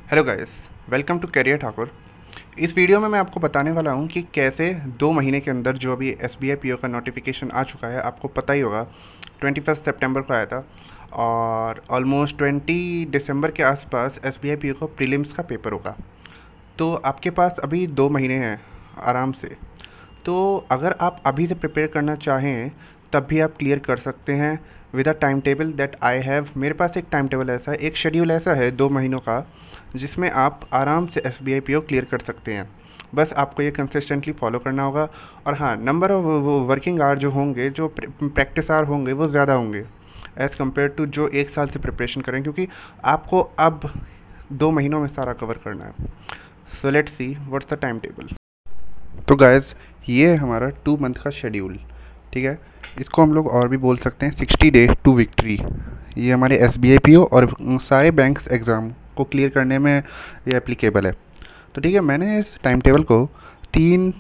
Hello guys, welcome to career Thakur. इस video में मैं आपको बताने वाला हूं कि कैसे 2 महीने के अंदर जो अभी SBI PO का नोटिफिकेशन आ चुका है, आपको पता ही होगा 21 सितंबर को आया था और ऑलमोस्ट 20 दिसंबर के आसपास SBI PO का प्रीलिम्स का पेपर होगा। तो आपके पास अभी 2 महीने हैं आराम से। तो अगर आप अभी से प्रिपेयर करना चाहें तब भी आप क्लियर कर सकते हैं with a time table that I have. मेरे पास एक टाइम टेबल ऐसा है, एक शेड्यूल ऐसा है 2 महीनों का, जिसमें आप आराम से SBI PO क्लियर कर सकते हैं। बस आपको ये कंसिस्टेंटली फॉलो करना होगा। और हाँ, नंबर ऑफ वो वर्किंग आवर जो होंगे, जो प्रैक्टिस आवर होंगे, वो ज़्यादा होंगे एज़ कम्पेयर टू जो एक साल से प्रिपरेशन करें, क्योंकि आपको अब 2 महीनों में सारा कवर करना है। So let's see what's the time table. तो गाइस, ये है हमारा 2 मंथ का शेड्यूल। ठीक है, इसको हम लोग और भी बोल सकते हैं 60 डे टू विक्ट्री। ये हमारे SBI PO और सारे बैंक्स एग्ज़ाम को क्लियर करने में ये एप्लीकेबल है। तो ठीक है, मैंने इस टाइम टेबल को 3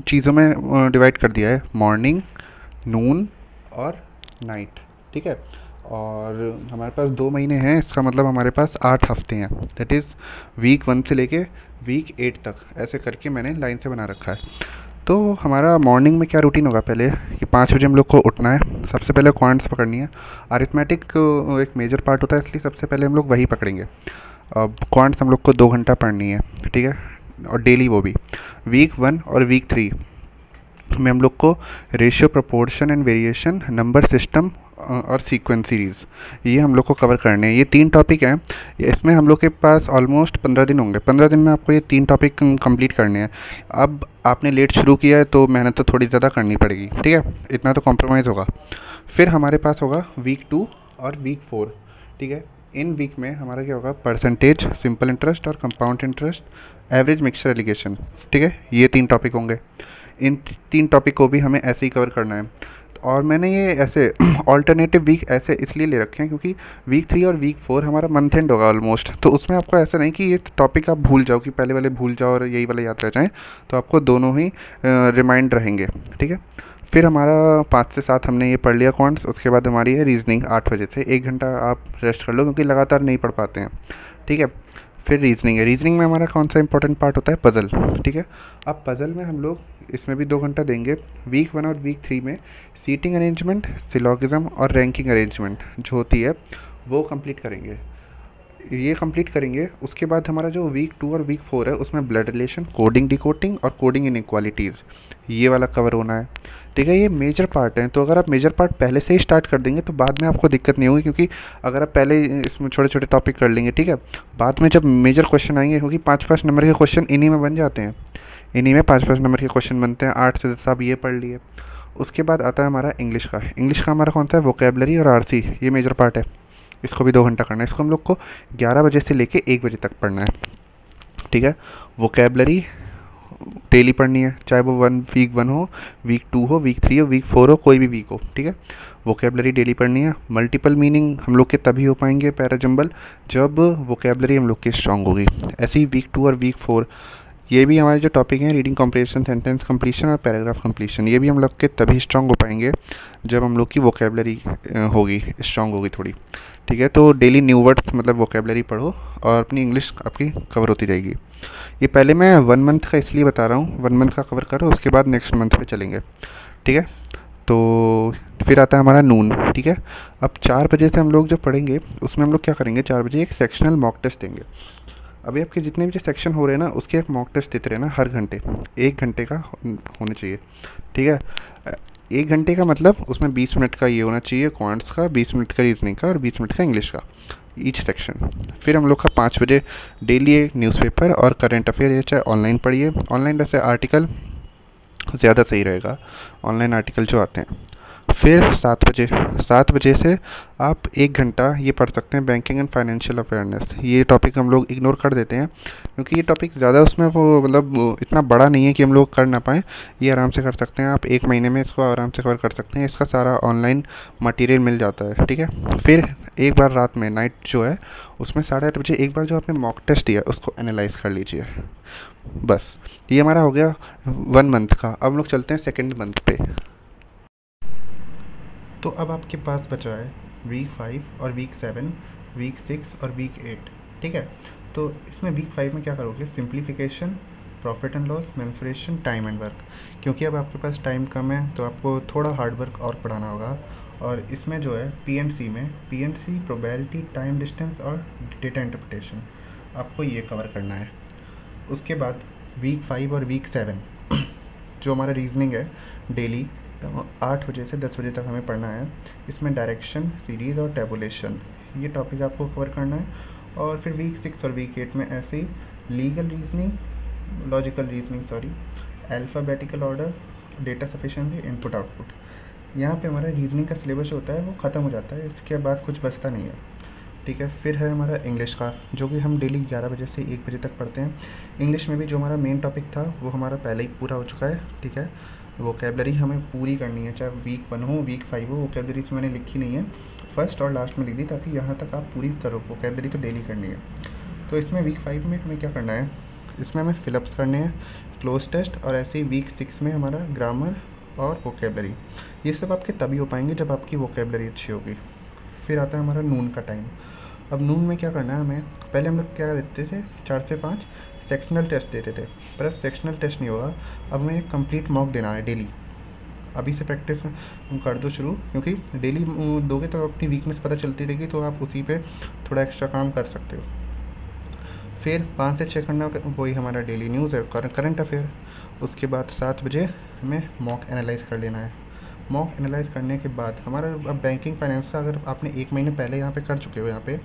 चीज़ों में डिवाइड कर दिया है: मॉर्निंग, नून और नाइट। ठीक है, और हमारे पास 2 महीने हैं, इसका मतलब हमारे पास 8 हफ्ते हैं। दैट इज़ वीक 1 से लेके वीक 8 तक, ऐसे करके मैंने लाइन से बना रखा है। तो हमारा मॉर्निंग में क्या रूटीन होगा? पहले कि 5 बजे हम लोग को उठना है, सबसे पहले क्वांट्स पकड़नी है। अरिथमेटिक एक मेजर पार्ट होता है, इसलिए सबसे पहले हम लोग वही पकड़ेंगे। अब क्वांट्स हम लोग को 2 घंटा पढ़नी है। ठीक है, और डेली, वो भी वीक 1 और वीक 3 में हम लोग को ratio, proportion and variation, number system और सीक्वेंस सीरीज़, ये हम लोग को कवर करने हैं। ये 3 टॉपिक हैं। इसमें हम लोग के पास ऑलमोस्ट 15 दिन होंगे। 15 दिन में आपको ये 3 टॉपिक कंप्लीट करने हैं। अब आपने लेट शुरू किया है तो मेहनत तो थोड़ी ज़्यादा करनी पड़ेगी। ठीक है, इतना तो कॉम्प्रोमाइज़ होगा। फिर हमारे पास होगा वीक 2 और वीक 4। ठीक है, इन वीक में हमारा क्या होगा? परसेंटेज, सिंपल इंटरेस्ट और compound interest, average, mixture, alligation. ठीक है, ये 3 टॉपिक होंगे। इन 3 टॉपिक को भी हमें ऐसे ही कवर करना है। और मैंने ये ऐसे ऑल्टरनेटिव वीक ऐसे इसलिए ले रखे हैं क्योंकि वीक 3 और वीक 4 हमारा मंथ एंड होगा ऑलमोस्ट। तो उसमें आपको ऐसा नहीं कि ये टॉपिक आप भूल जाओ, कि पहले वाले भूल जाओ और यही वाले याद रह जाएँ। तो आपको दोनों ही रिमाइंड रहेंगे। ठीक है, फिर हमारा 5 से 7 हमने ये पढ़ लिया क्वांट्स। उसके बाद हमारी है रीजनिंग 8 बजे से। 1 घंटा आप रेस्ट कर लो, क्योंकि लगातार नहीं पढ़ पाते हैं। ठीक है, फिर रीजनिंग है। रीजनिंग में हमारा कौन सा इंपॉर्टेंट पार्ट होता है? पज़ल। ठीक है, अब पज़ल में हम लोग इसमें भी 2 घंटा देंगे। वीक 1 और वीक 3 में सीटिंग अरेंजमेंट, सिलोगिज्म और रैंकिंग अरेंजमेंट जो होती है, वो कंप्लीट करेंगे। ये कंप्लीट करेंगे। उसके बाद हमारा जो वीक 2 और वीक 4 है, उसमें ब्लड रिलेशन, कोडिंग, डिकोडिंग और कोडिंग इनइक्वालिटीज़, ये वाला कवर होना है। ठीक है, ये मेजर पार्ट है। तो अगर आप मेजर पार्ट पहले से ही स्टार्ट कर देंगे तो बाद में आपको दिक्कत नहीं होगी, क्योंकि अगर आप पहले इसमें छोटे छोटे टॉपिक कर लेंगे, ठीक है, बाद में जब मेजर क्वेश्चन आएंगे, क्योंकि 5-5 नंबर के क्वेश्चन इन्हीं में बन जाते हैं। इन्हीं में 5-5 नंबर के क्वेश्चन बनते हैं। 8 से 10 आप ये पढ़ लिए। उसके बाद आता है हमारा इंग्लिश का। इंग्लिश का हमारा कौन सा है? वोकेबलरी और RC, ये मेजर पार्ट है। इसको भी 2 घंटा करना है। इसको हम लोग को 11 बजे से लेके 1 बजे तक पढ़ना है। ठीक है, वोकेबलरी डेली पढ़नी है, चाहे वो वीक 1 हो, वीक 2 हो, वीक 3 हो, वीक 4 हो, कोई भी वीक हो। ठीक है, वोकेबलरी डेली पढ़नी है। मल्टीपल मीनिंग हम लोग के तभी हो पाएंगे पैराजम्बल, जब वोकेबलरी हम लोग की स्ट्रांग होगी। ऐसे ही वीक 2 और वीक 4, ये भी हमारे जो टॉपिक हैं, रीडिंग कॉम्प्रिहेंशन, सेंटेंस कंप्लीशन और पैराग्राफ कंप्लीशन, ये भी हम लोग के तभी स्ट्रांग हो पाएंगे जब हम लोग की वोकेबलरी होगी, स्ट्रांग होगी थोड़ी। ठीक है, तो डेली न्यू वर्ड्स मतलब वोकेबलरी पढ़ो और अपनी इंग्लिश आपकी कवर होती रहेगी। ये पहले मैं 1 मंथ का इसलिए बता रहा हूँ, 1 मंथ का कवर करो, उसके बाद नेक्स्ट मंथ पे चलेंगे। ठीक है, तो फिर आता है हमारा नून। ठीक है, अब 4 बजे से हम लोग जो पढ़ेंगे, उसमें हम लोग क्या करेंगे? 4 बजे एक सेक्शनल मॉक टेस्ट देंगे। अभी आपके जितने भी जो सेक्शन हो रहे हैं ना, उसके एक मॉक टेस्ट देते रहना हर घंटे। 1 घंटे का होना चाहिए। ठीक है, 1 घंटे का मतलब उसमें 20 मिनट का ये होना चाहिए क्वांट्स का, 20 मिनट का रीजनिंग का और 20 मिनट का इंग्लिश का, ईच सेक्शन। फिर हम लोग का 5 बजे डेली एक न्यूज़पेपर और करंट अफेयर, ये चाहे ऑनलाइन पढ़िए। ऑनलाइन वैसे आर्टिकल ज़्यादा सही रहेगा, ऑनलाइन आर्टिकल जो आते हैं। फिर 7 बजे से आप 1 घंटा ये पढ़ सकते हैं बैंकिंग एंड फाइनेंशियल अवेयरनेस। ये टॉपिक हम लोग इग्नोर कर देते हैं, क्योंकि ये टॉपिक ज़्यादा उसमें वो मतलब वो इतना बड़ा नहीं है कि हम लोग कर ना पाएँ। ये आराम से कर सकते हैं आप, 1 महीने में इसको आराम से कवर कर सकते हैं। इसका सारा ऑनलाइन मटेरियल मिल जाता है। ठीक है, फिर एक बार रात में, नाइट जो है, उसमें 8:30 बजे एक बार जो आपने मॉक टेस्ट दिया उसको एनालाइज कर लीजिए। बस, ये हमारा हो गया 1 मंथ का। अब हम लोग चलते हैं सेकेंड मंथ पे। तो अब आपके पास बचा है वीक 5 और वीक 7, वीक 6 और वीक 8। ठीक है, तो इसमें वीक 5 में क्या करोगे, simplification, profit and loss, mensuration, time and work. क्योंकि अब आपके पास टाइम कम है तो आपको थोड़ा हार्ड वर्क और पढ़ाना होगा। और इसमें जो है पीएनसी में, पीएनसी प्रोबेबिलिटी, टाइम डिस्टेंस और डेटा इंटरप्रिटेशन, आपको ये कवर करना है। उसके बाद वीक 5 और वीक 7 जो हमारा रीजनिंग है डेली 8 बजे से 10 बजे तक हमें पढ़ना है। इसमें डायरेक्शन, सीरीज़ और टेबुलेशन, ये टॉपिक आपको कवर करना है। और फिर वीक 6 और वीक 8 में ऐसे ही legal reasoning, logical reasoning sorry, alphabetical order, data sufficiency, input output. यहाँ पे हमारा रीजनिंग का सिलेबस होता है वो ख़त्म हो जाता है, इसके बाद कुछ बचता नहीं है। ठीक है, फिर है हमारा इंग्लिश का, जो कि हम डेली 11 बजे से 1 बजे तक पढ़ते हैं। इंग्लिश में भी जो हमारा मेन टॉपिक था वो हमारा पहले ही पूरा हो चुका है। ठीक है, वोकेबलरी हमें पूरी करनी है, चाहे वीक 1 हो वीक 5 हो। वोकेबलरी इसमें मैंने लिखी नहीं है, फर्स्ट और लास्ट में लिख दी, ताकि यहाँ तक आप पूरी करो। वोकेबलरी तो डेली करनी है। तो इसमें वीक 5 में हमें क्या करना है, इसमें हमें फिलअप्स करने हैं, क्लोज टेस्ट, और ऐसे ही वीक 6 में हमारा ग्रामर और वोकेबलरी। ये सब आपके तभी हो पाएंगे जब आपकी वोकेबलरी अच्छी होगी। फिर आता है हमारा नून का टाइम। अब नून में क्या करना है हमें, पहले हम लोग क्या देते थे, 4 से 5 सेक्शनल टेस्ट देते थे, पर अब सेक्शनल टेस्ट नहीं होगा, अब हमें एक कंप्लीट मॉक देना है डेली। अभी से प्रैक्टिस कर दो शुरू, क्योंकि डेली दोगे तो अपनी वीकनेस पता चलती रहेगी, तो आप उसी पे थोड़ा एक्स्ट्रा काम कर सकते हो। फिर 5 से 6 करना, वही हमारा डेली न्यूज़ है, करंट अफेयर। उसके बाद 7 बजे हमें मॉक एनालाइज कर लेना है। मॉक एनालाइज करने के बाद हमारा अब बैंकिंग फाइनेंस का, अगर आपने 1 महीने पहले यहाँ पे कर चुके हो यहाँ पे,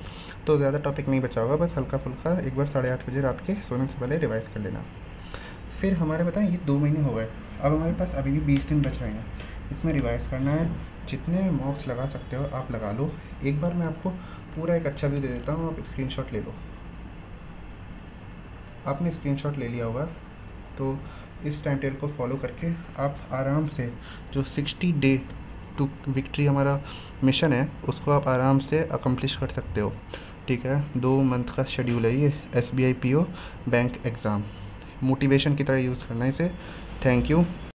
तो ज़्यादा टॉपिक नहीं बचा होगा, बस हल्का फुल्का एक बार 8:30 बजे रात के सोने से पहले रिवाइज कर लेना। फिर हमारे बताएं ये 2 महीने हो गए, अब हमारे पास अभी भी 20 दिन बच रहे हैं, इसमें रिवाइज करना है। जितने मॉक्स लगा सकते हो आप लगा लो। एक बार मैं आपको पूरा एक अच्छा व्यू दे देता हूँ, आप स्क्रीनशॉट ले लो। आपने स्क्रीनशॉट ले लिया होगा, तो इस टाइम टेबल को फॉलो करके आप आराम से जो 60 डे टू विक्ट्री हमारा मिशन है उसको आप आराम से अकम्प्लिश कर सकते हो। ठीक है, 2 मंथ का शेड्यूल है ये, SBI PO bank exam. Motivation की तरह यूज़ करना है इसे। Thank you.